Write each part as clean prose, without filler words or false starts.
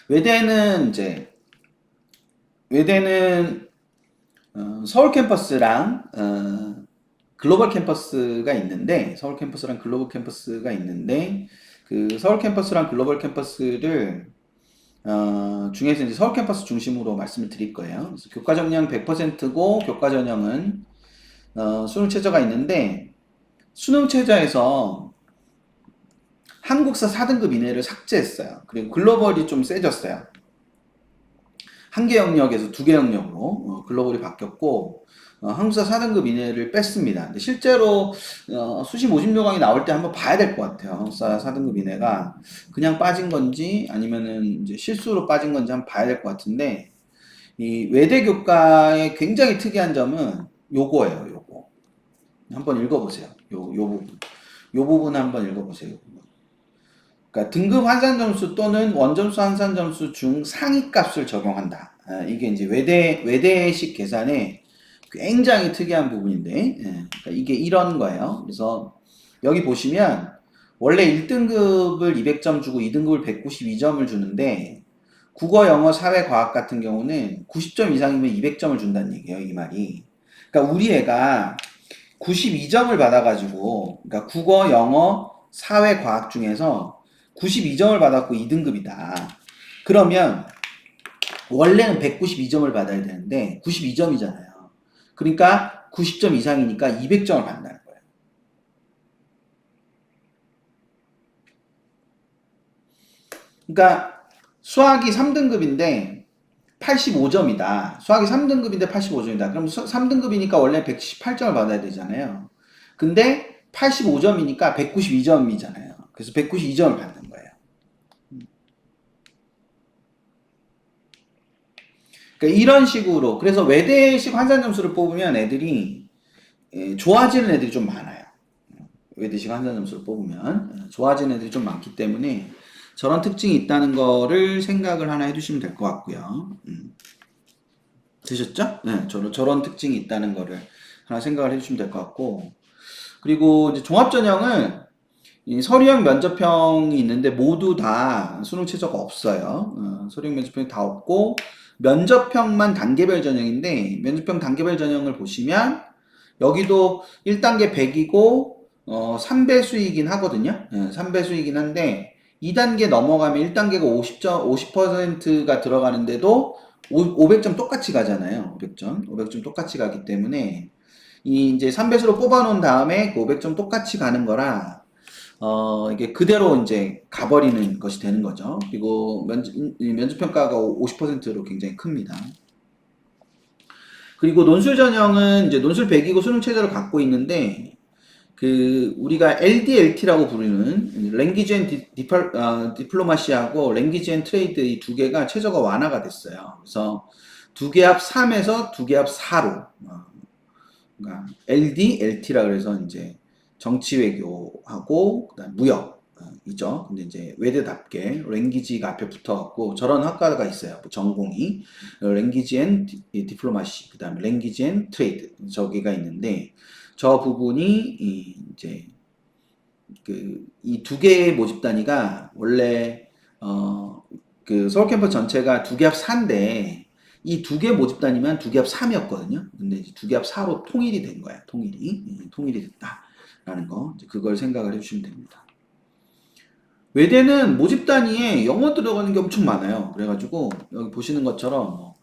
외대는 이제 외대는 서울 캠퍼스랑 글로벌 캠퍼스가 있는데 서울 캠퍼스랑 글로벌 캠퍼스가 있는데 그 서울 캠퍼스랑 글로벌 캠퍼스를 중에서 이제 서울 캠퍼스 중심으로 말씀을 드릴 거예요. 그래서 교과 전형 100%고 교과 전형은 수능 최저가 있는데 수능 최저에서 한국사 4등급 이내를 삭제했어요. 그리고 글로벌이 좀 세졌어요. 한 개 영역에서 두 개 영역으로 글로벌이 바뀌었고 한국사 4등급 이내를 뺐습니다. 근데 실제로 수시 모집 요강이 나올 때 한번 봐야 될 것 같아요. 한국사 4등급 이내가 그냥 빠진 건지 아니면은 이제 실수로 빠진 건지 한번 봐야 될 것 같은데 이 외대 교과의 굉장히 특이한 점은 요거예요. 요거 한번 읽어보세요. 요 부분 한번 읽어보세요. 그러니까 등급 환산 점수 또는 원점수 환산 점수 중 상위 값을 적용한다. 이게 이제 외대식 계산의 굉장히 특이한 부분인데, 그러니까 이게 이런 거예요. 그래서 여기 보시면 원래 1등급을 200점 주고 2등급을 192점을 주는데 국어, 영어, 사회, 과학 같은 경우는 90점 이상이면 200점을 준다는 얘기예요. 이 말이. 그러니까 우리 애가 92점을 받아가지고, 그러니까 국어, 영어, 사회, 과학 중에서 92점을 받았고 2등급이다. 그러면 원래는 192점을 받아야 되는데 92점이잖아요. 그러니까 90점 이상이니까 200점을 받는다는 거예요. 그러니까 수학이 3등급인데 85점이다. 수학이 3등급인데 85점이다. 그럼 3등급이니까 원래 118점을 받아야 되잖아요. 근데 85점이니까 192점이잖아요. 그래서 192점을 받는 거예요. 그러니까 이런 식으로 그래서 외대식 환산 점수를 뽑으면 애들이 좋아지는 애들이 좀 많아요. 외대식 환산 점수를 뽑으면 좋아지는 애들이 좀 많기 때문에 저런 특징이 있다는 거를 생각을 하나 해두시면 될 것 같고요. 되셨죠? 네, 저런 특징이 있다는 거를 하나 생각을 해주시면 될 것 같고 그리고 이제 종합전형은 이 서류형 면접형이 있는데 모두 다 수능 최저가 없어요. 서류형 면접형이 다 없고 면접형만 단계별 전형인데 면접형 단계별 전형을 보시면 여기도 1단계 100이고 3배수이긴 하거든요. 3배수이긴 한데 2단계 넘어가면 1단계가 50%가 들어가는데도 500점 똑같이 가잖아요. 500점 똑같이 가기 때문에 이 이제 3배수로 뽑아놓은 다음에 그 500점 똑같이 가는 거라 이게 그대로 이제 가버리는 것이 되는 거죠. 그리고 면접평가가 50%로 굉장히 큽니다. 그리고 논술 전형은 이제 논술 100이고 수능 최저를 갖고 있는데 그 우리가 LDLT라고 부르는 랭귀지 앤 디플로마시하고 랭귀지 앤 트레이드 이 두 개가 최저가 완화가 됐어요. 그래서 두 개 합 3에서 두 개 합 4로 그러니까 LD, LT라 그래서 이제 정치 외교하고 그다음 무역 이죠. 근데 이제 외대답게 랭귀지가 앞에 붙어갖고 저런 학과가 있어요. 전공이 랭귀지 앤 디플로마시 그다음에 랭귀지 앤 트레이드 저기가 있는데 저 부분이 이제 그 이 두 개의 모집 단위가 원래 그 서울 캠퍼스 전체가 두 개 합 4인데 이 두 개 모집 단위만 두 개 합 3이었거든요. 근데 이제 두 개 합 4로 통일이 된 거야. 통일이 됐다라는 거. 이제 그걸 생각을 해주시면 됩니다. 외대는 모집 단위에 영어 들어가는 게 엄청 많아요. 그래가지고 여기 보시는 것처럼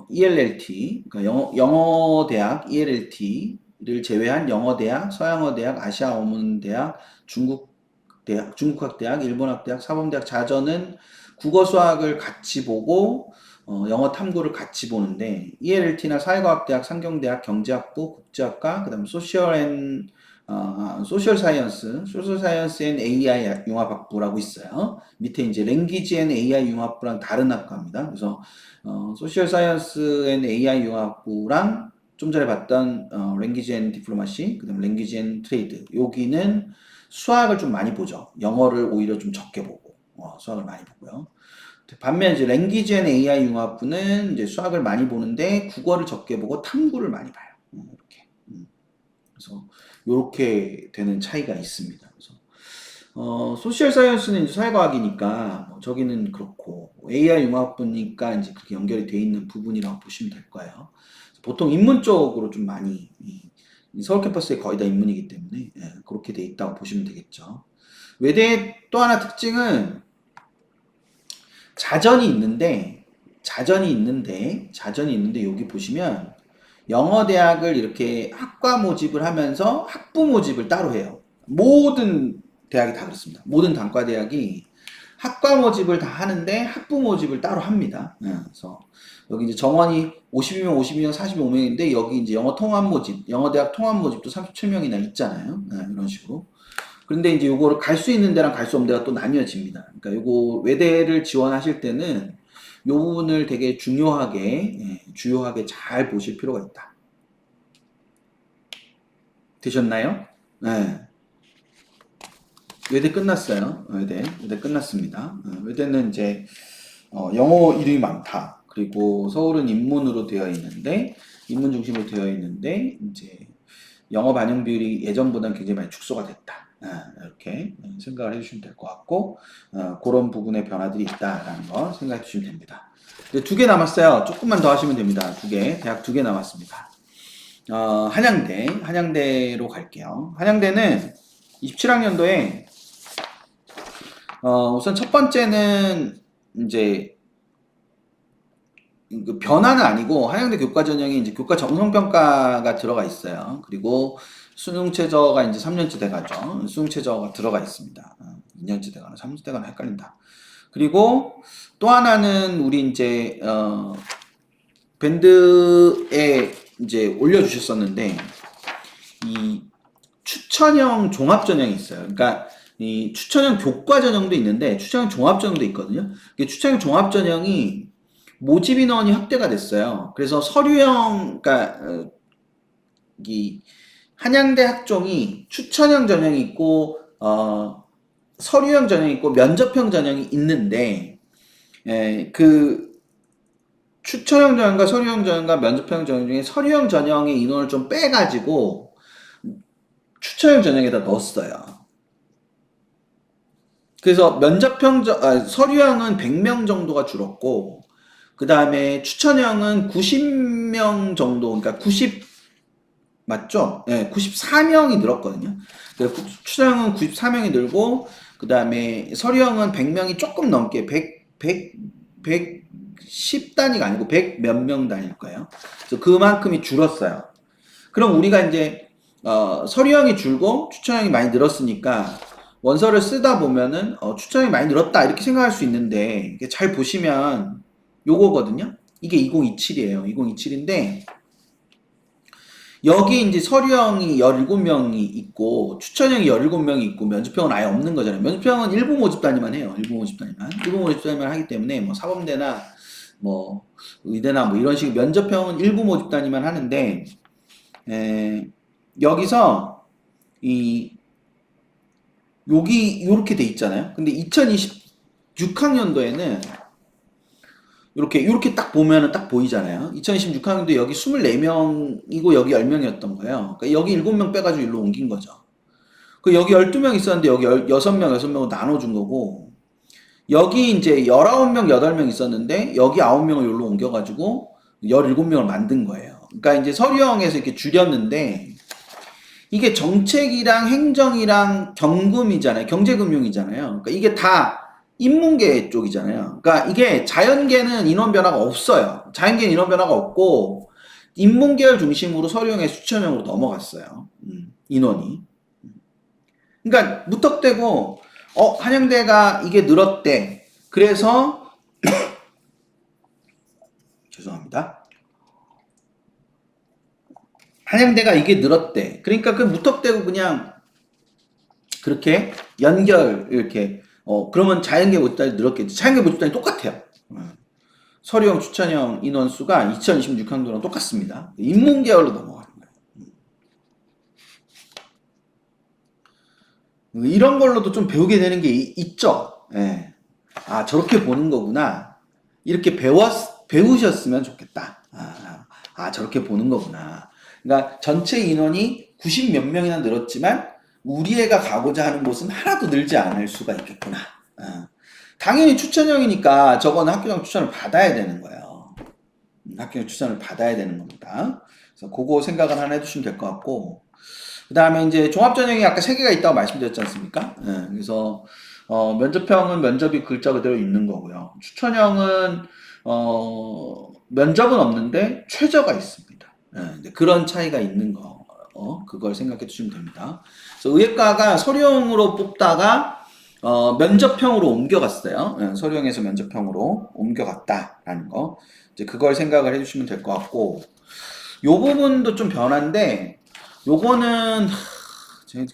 ELLT, 그러니까 영어 대학 ELLT를 제외한 영어 대학, 서양어 대학, 아시아 어문 대학, 중국 대학, 중국학 대학, 일본학 대학, 사범대학 자전은 국어 수학을 같이 보고 영어 탐구를 같이 보는데 ELLT나 사회과학대학, 상경대학, 경제학부, 국제학과, 그다음 소셜 사이언스 앤 AI 융합학부라고 있어요. 밑에 이제 랭귀지 앤 AI 융합부랑 다른 학과입니다. 그래서 소셜 사이언스 앤 AI 융합부랑 좀 전에 봤던 랭귀지 앤 디플로마시, 그다음 랭귀지 앤 트레이드. 여기는 수학을 좀 많이 보죠. 영어를 오히려 좀 적게 보고 수학을 많이 보고요. 반면 이제 랭귀지 앤 AI 융합부는 이제 수학을 많이 보는데 국어를 적게 보고 탐구를 많이 봐요. 이렇게. 그래서 이렇게 되는 차이가 있습니다. 그래서 소셜 사이언스는 이제 사회과학이니까 저기는 그렇고 거고 AI 융합부니까 이제 그렇게 연결이 돼 있는 부분이라고 보시면 될 거예요. 보통 인문 쪽으로 좀 많이 이 서울 캠퍼스에 거의 다 인문이기 때문에 예, 그렇게 돼 있다고 보시면 되겠죠. 외대의 또 하나 특징은 자전이 있는데 여기 보시면 영어 대학을 이렇게 학과 모집을 하면서 학부 모집을 따로 해요. 모든 대학이 다 그렇습니다. 모든 단과 대학이 학과 모집을 다 하는데 학부 모집을 따로 합니다. 그래서 여기 이제 정원이 50이면 50명, 45명인데 여기 이제 영어 통합 모집, 영어 대학 통합 모집도 37명이나 있잖아요. 이런 식으로. 그런데 이제 요거를 갈 수 있는 데랑 갈 수 없는 데가 또 나뉘어집니다. 그러니까 요거 외대를 지원하실 때는 요 부분을 되게 주요하게 잘 보실 필요가 있다. 되셨나요? 네. 외대 끝났어요. 외대 끝났습니다. 외대는 이제 영어 이름이 많다. 그리고 서울은 인문으로 되어 있는데 인문 중심으로 되어 있는데 이제 영어 반영 비율이 예전보다는 굉장히 많이 축소가 됐다. 이렇게 생각을 해주시면 될 것 같고 그런 부분의 변화들이 있다라는 거 생각해 주시면 됩니다. 이제 2개 남았어요. 조금만 더 하시면 됩니다. 대학 2개 남았습니다. 한양대로 갈게요. 한양대는 27학년도에 우선 첫 번째는 이제 그 변화는 아니고 한양대 교과 전형에 이제 교과 정성평가가 들어가 있어요. 그리고 수능 최저가 이제 3년째 돼가죠. 수능 최저가 들어가 있습니다. 2년째 돼가나 3년째 돼가나 헷갈린다. 그리고 또 하나는 우리 이제 밴드에 이제 올려주셨었는데 이 추천형 종합 전형이 있어요. 그러니까 이 추천형 교과 전형도 있는데 추천형 종합 전형도 있거든요. 추천형 종합 전형이 모집 인원이 확대가 됐어요. 그래서 서류형, 그러니까 이 한양대 학종이 추천형 전형이 있고 서류형 전형이 있고 면접형 전형이 있는데 그 추천형 전형과 서류형 전형과 면접형 전형 중에 서류형 전형의 인원을 좀 빼가지고 추천형 전형에다 넣었어요. 그래서 서류형은 100명 정도가 줄었고 그 다음에 추천형은 90명 정도, 그러니까 90 맞죠? 네, 94명이 늘었거든요. 추천형은 94명이 늘고 그 다음에 서류형은 100명이 조금 넘게 110단위가 아니고 100 몇 명 단위일 거예요. 그래서 그만큼이 줄었어요. 그럼 우리가 이제 서류형이 줄고 추천형이 많이 늘었으니까 원서를 쓰다 보면은 추천형이 많이 늘었다 이렇게 생각할 수 있는데 잘 보시면 요거거든요. 이게 2027이에요. 2027인데 여기 이제 서류형이 17명이 있고 추천형이 17명이 있고 면접형은 아예 없는 거잖아요. 면접형은 일부 모집 단위만 해요. 일부 모집 단위만 하기 때문에 뭐 사범대나 뭐 의대나 뭐 이런 식의 면접형은 일부 모집 단위만 하는데 여기서 여기 요렇게 돼 있잖아요. 근데 2026학년도에는 이렇게 딱 보면은 딱 보이잖아요. 2026학년도 여기 24명이고 여기 10명이었던 거예요. 그러니까 여기 7명 빼가지고 일로 옮긴 거죠. 여기 12명 있었는데 여기 6명으로 나눠준 거고 여기 이제 19명, 8명 있었는데 여기 9명을 여기로 옮겨가지고 17명을 만든 거예요. 그러니까 이제 서류형에서 이렇게 줄였는데 이게 정책이랑 행정이랑 경금이잖아요. 경제금융이잖아요. 그러니까 이게 다 인문계 쪽이잖아요. 그러니까 이게 자연계는 인원 변화가 없어요. 자연계는 인원 변화가 없고 인문계열 중심으로 서류형에 추천형으로 넘어갔어요. 인원이. 그러니까 무턱대고 한양대가 이게 늘었대. 그래서 죄송합니다. 한양대가 이게 늘었대. 그러니까 그 무턱대고 그냥 그렇게 이렇게 그러면 자연계 모집단이 늘었겠지. 자연계 모집단이 똑같아요. 서류형, 추천형 인원수가 2026학년도랑 똑같습니다. 인문계열로 넘어가는 거예요. 이런 걸로도 좀 배우게 되는 게 있죠. 예. 아, 저렇게 보는 거구나. 이렇게 배우셨으면 좋겠다. 저렇게 보는 거구나. 그러니까 전체 인원이 90 몇 명이나 늘었지만 우리 애가 가고자 하는 곳은 하나도 늘지 않을 수가 있겠구나. 당연히 추천형이니까 저거는 학교장 추천을 받아야 되는 거예요. 학교장 추천을 받아야 되는 겁니다. 그래서 그거 생각을 하나 해두시면 될 것 같고, 그 다음에 이제 종합전형이 아까 세 개가 있다고 말씀드렸지 않습니까? 예, 그래서 면접형은 면접이 글자 그대로 있는 거고요. 추천형은 면접은 없는데 최저가 있습니다. 예, 이제 그런 차이가 있는 거, 그걸 생각해 주시면 됩니다. 그래서 의예과가 서류형으로 뽑다가 면접형으로 옮겨갔어요. 예, 서류형에서 면접형으로 옮겨갔다라는 거. 이제 그걸 생각을 해주시면 될 것 같고, 요 부분도 좀 변화인데, 요거는 제가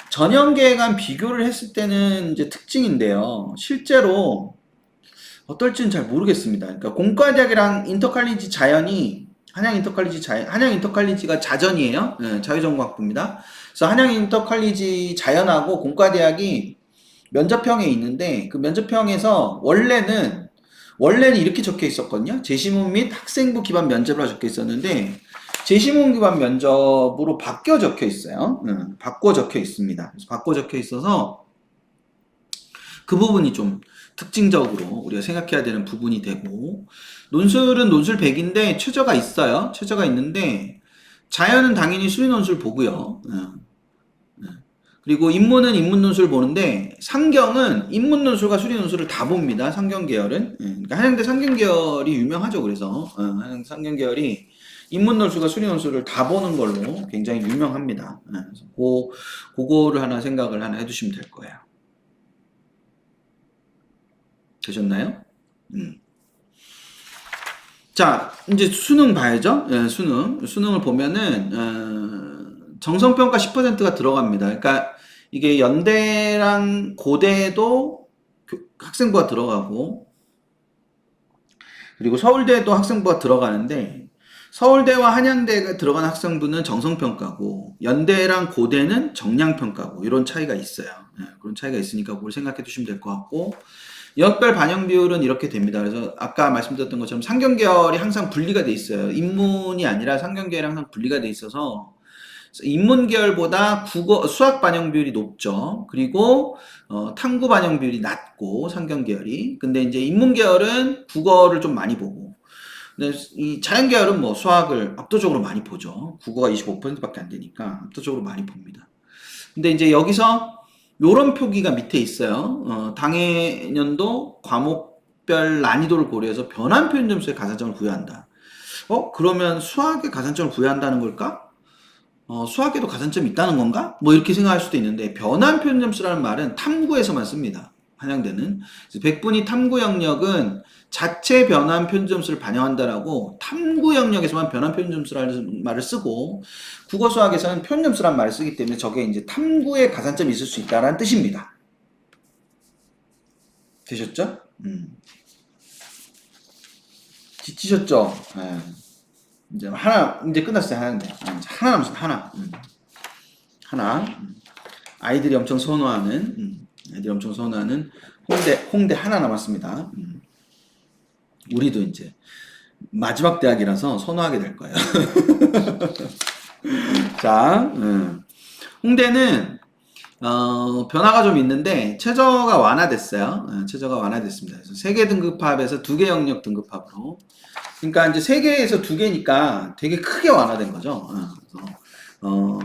전형계획안 비교를 했을 때는 이제 특징인데요. 실제로 어떨지는 잘 모르겠습니다. 그러니까 공과대학이랑 인터칼리지 자연이 한양 인터칼리지가 자전이에요. 네, 자유전공학부입니다. 그래서 한양 인터칼리지 자연하고 공과대학이 면접형에 있는데 그 면접형에서 원래는 이렇게 적혀 있었거든요. 재시문 및 학생부 기반 면접으로 적혀 있었는데 재시문 기반 면접으로 바뀌어 적혀 있어요. 바꿔 적혀 있습니다. 그래서 바꿔 적혀 있어서 그 부분이 좀 특징적으로 우리가 생각해야 되는 부분이 되고, 논술은 논술 100인데 최저가 있어요. 최저가 있는데 자연은 당연히 수리 논술 보고요. 그리고 인문은 인문 논술 보는데 상경은 인문 논술과 수리 논술을 다 봅니다. 상경 계열은. 그러니까 한양대 상경 계열이 유명하죠. 그래서 한양 상경 계열이 인문 논술과 수리 논술을 다 보는 걸로 굉장히 유명합니다. 그래서 그거를 하나 생각을 하나 해두시면 될 거예요. 되셨나요? 자, 이제 수능 봐야죠. 예, 수능을 보면은 정성평가 10%가 들어갑니다. 그러니까 이게 연대랑 고대도 학생부가 들어가고, 그리고 서울대도 학생부가 들어가는데 서울대와 한양대가 들어간 학생부는 정성평가고 연대랑 고대는 정량평가고 이런 차이가 있어요. 예, 그런 차이가 있으니까 그걸 생각해 두시면 될 것 같고, 역별 반영 비율은 이렇게 됩니다. 그래서 아까 말씀드렸던 것처럼 상경계열이 항상 분리가 돼 있어요. 인문이 아니라 상경계열이 항상 분리가 돼 있어서 인문 계열보다 수학 반영 비율이 높죠. 그리고 탐구 반영 비율이 낮고 상경 계열이. 근데 이제 인문 계열은 국어를 좀 많이 보고, 근데 이 자연 계열은 뭐 수학을 압도적으로 많이 보죠. 국어가 25%밖에 안 되니까 압도적으로 많이 봅니다. 근데 이제 여기서 요런 표기가 밑에 있어요. 당해년도 과목별 난이도를 고려해서 변환 표현 점수에 가산점을 부여한다. 그러면 수학에 가산점을 부여한다는 걸까? 수학에도 가산점이 있다는 건가? 뭐 이렇게 생각할 수도 있는데, 변환 표현 점수라는 말은 탐구에서만 씁니다. 한양대는. 100분위 탐구 영역은 자체 변환 표현 점수를 반영한다라고 탐구 영역에서만 변환 표현 점수라는 말을 쓰고, 국어 수학에서는 표현 점수라는 말을 쓰기 때문에 저게 이제 탐구에 가산점이 있을 수 있다라는 뜻입니다. 되셨죠? 지치셨죠? 네. 이제 끝났어요. 하나 남았어요. 하나. 아이들이 엄청 선호하는 홍대 하나 남았습니다. 우리도 이제 마지막 대학이라서 선호하게 될 거예요. 자, 홍대는 변화가 좀 있는데 최저가 완화됐어요. 최저가 완화됐습니다. 그래서 3개 등급합에서 2개 영역 등급합으로. 그러니까 이제 3개에서 2개니까 되게 크게 완화된 거죠. 그래서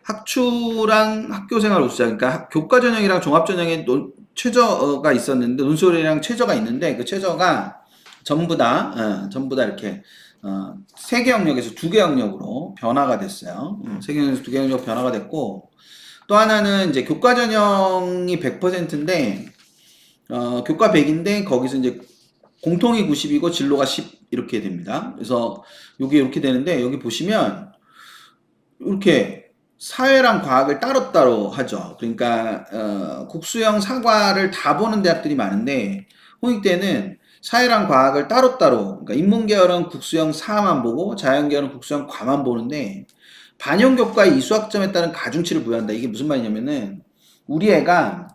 학추랑 학교생활 우수자, 그러니까 교과전형이랑 종합전형에 최저가 있었는데, 논술이랑 최저가 있는데 그 최저가 전부 다 이렇게 3개 영역에서 2개 영역으로 변화가 됐어요. 3개 영역에서 2개 영역 변화가 됐고, 또 하나는 이제 교과전형이 100%인데 교과 100인데 거기서 이제 공통이 90이고 진로가 10 이렇게 됩니다. 그래서 여기 이렇게 되는데, 여기 보시면 이렇게 사회랑 과학을 따로따로 하죠. 그러니까 국수형 사과를 다 보는 대학들이 많은데 홍익대는 사회랑 과학을 따로따로, 그러니까 인문계열은 국수형 4만 보고 자연계열은 국수형 과만 보는데 반영교과의 이수학점에 따른 가중치를 부여한다. 이게 무슨 말이냐면은, 우리 애가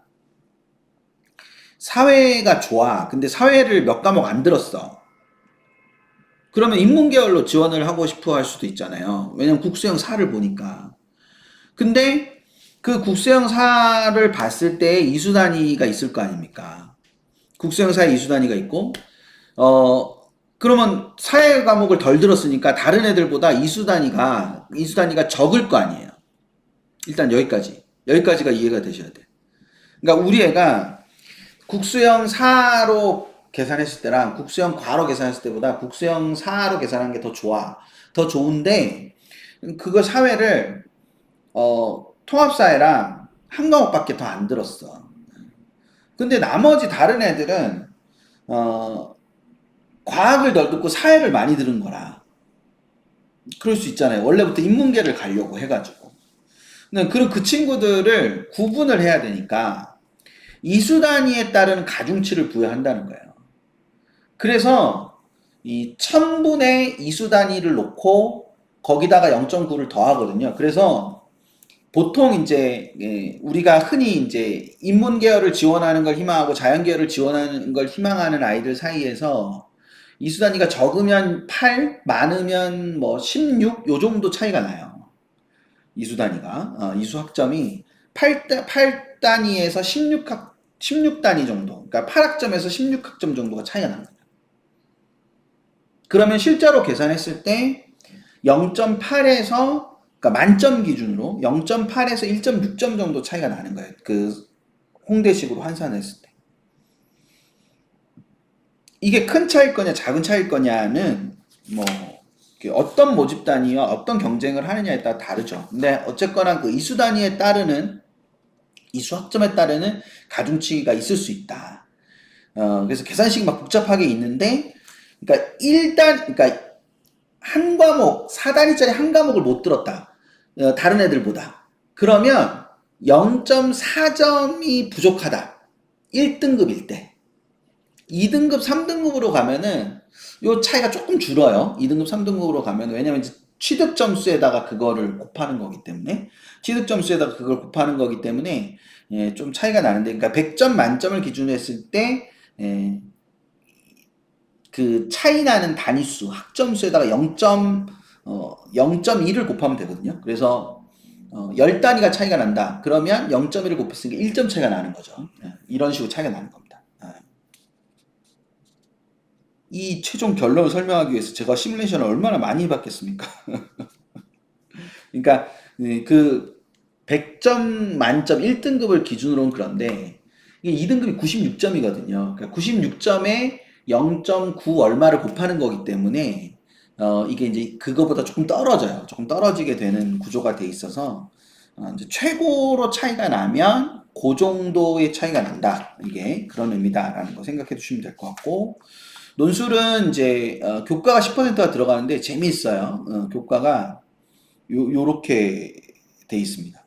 사회가 좋아. 근데 사회를 몇 과목 안 들었어. 그러면 인문계열로 지원을 하고 싶어 할 수도 있잖아요. 왜냐면 국수형 4를 보니까. 근데 그 국수형 4를 봤을 때 이수 단위가 있을 거 아닙니까? 국수형 사회 이수 단위가 있고, 어, 그러면 사회 과목을 덜 들었으니까 다른 애들보다 이수 단위가 적을 거 아니에요. 일단 여기까지. 여기까지가 이해가 되셔야 돼. 그러니까 우리 애가 국수형 4로 계산했을 때랑 국수형 과로 계산했을 때보다 국수형 4로 계산한 게 더 좋아. 더 좋은데, 그거 사회를, 통합사회랑 한 과목밖에 더 안 들었어. 근데 나머지 다른 애들은, 어, 과학을 덜 듣고 사회를 많이 들은 거라. 그럴 수 있잖아요. 원래부터 인문계를 가려고 해가지고. 근데 그 친구들을 구분을 해야 되니까 이수 단위에 따른 가중치를 부여한다는 거예요. 그래서 이 1000분의 이수 단위를 놓고 거기다가 0.9를 더하거든요. 그래서 보통 이제 우리가 흔히 이제 인문 계열을 지원하는 걸 희망하고 자연 계열을 지원하는 걸 희망하는 아이들 사이에서 이수 단위가 적으면 8, 많으면 뭐 16, 요 정도 차이가 나요. 이수 단위가. 이수 학점이 8단위에서 16단위 정도. 그러니까 8학점에서 16학점 정도가 차이가 납니다. 그러면 실제로 계산했을 때 0.8에서, 그러니까 만점 기준으로 0.8에서 1.6점 정도 차이가 나는 거예요. 그 홍대식으로 환산했을 때. 이게 큰 차일 거냐 작은 차일 거냐는 뭐 어떤 모집 단위와 어떤 경쟁을 하느냐에 따라 다르죠. 근데 어쨌거나 그 이수 단위에 따르는 이수 학점에 따르는 가중치가 있을 수 있다. 그래서 계산식이 막 복잡하게 있는데, 그러니까 그러니까 한 과목, 4단위짜리 한 과목을 못 들었다. 다른 애들보다. 그러면 0.4점이 부족하다. 1등급일 때. 2등급, 3등급으로 가면은 요 차이가 조금 줄어요. 2등급, 3등급으로 가면. 왜냐면 이제 취득 점수에다가 그거를 곱하는 거기 때문에. 취득 점수에다가 그걸 곱하는 거기 때문에 예, 좀 차이가 나는데, 그러니까 100점 만점을 기준으로 했을 때 예, 그 차이 나는 단위수, 학점수에다가 0.1을 곱하면 되거든요. 그래서 10단위가 차이가 난다. 그러면 0.1을 곱했으니까 1점 차이가 나는 거죠. 예, 이런 식으로 차이가 나는 겁니다. 이 최종 결론을 설명하기 위해서 제가 시뮬레이션을 얼마나 많이 해봤겠습니까? 그러니까 그 100점 만점 1등급을 기준으로는 그런데 이게 2등급이 96점이거든요. 그러니까 96점에 0.9 얼마를 곱하는 거기 때문에 이게 이제 그거보다 조금 떨어져요. 조금 떨어지게 되는 구조가 돼 있어서 이제 최고로 차이가 나면 그 정도의 차이가 난다. 이게 그런 의미다라는 거 생각해 주시면 될 것 같고, 논술은 이제 교과가 10%가 들어가는데 재미있어요. 교과가 요렇게 돼 있습니다.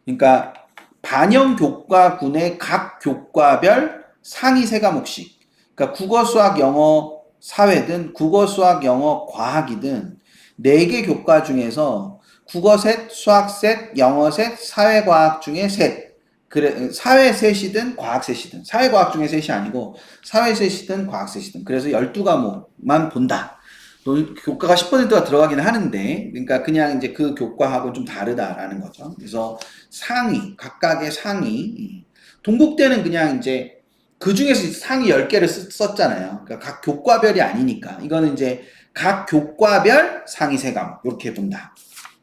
그러니까 반영 교과군의 각 교과별 상위 3과목씩. 그러니까 국어, 수학, 영어, 사회든 국어, 수학, 영어, 과학이든 4개 교과 중에서 국어 셋, 수학 셋, 영어 셋, 사회과학 중에 셋. 그래, 사회 셋이든 과학 셋이든, 사회과학 중에 셋이 아니고 사회 셋이든 과학 셋이든, 그래서 12과목만 본다. 교과가 10%가 들어가긴 하는데, 그러니까 그냥 이제 그 교과하고 좀 다르다라는 거죠. 그래서 상위, 각각의 상위. 동국대는 그냥 이제 그 중에서 상위 10개를 썼잖아요. 그러니까 각 교과별이 아니니까. 이거는 이제 각 교과별 상위 3과목. 이렇게 본다.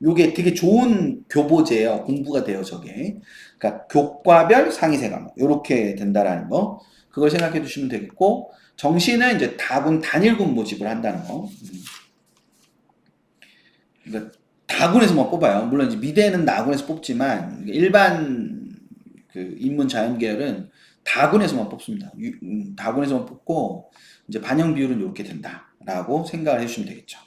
요게 되게 좋은 교보제예요. 공부가 돼요, 저게. 그러니까 교과별 상위 3과목. 요렇게 된다라는 거. 그걸 생각해 주시면 되겠고, 정시는 이제 다군 단일군 모집을 한다는 거. 그러니까 다군에서만 뽑아요. 물론 이제 미대는 나군에서 뽑지만 일반 그 인문 자연 계열은 다군에서만 뽑습니다. 다군에서만 뽑고 이제 반영 비율은 이렇게 된다라고 생각을 해주시면 되겠죠.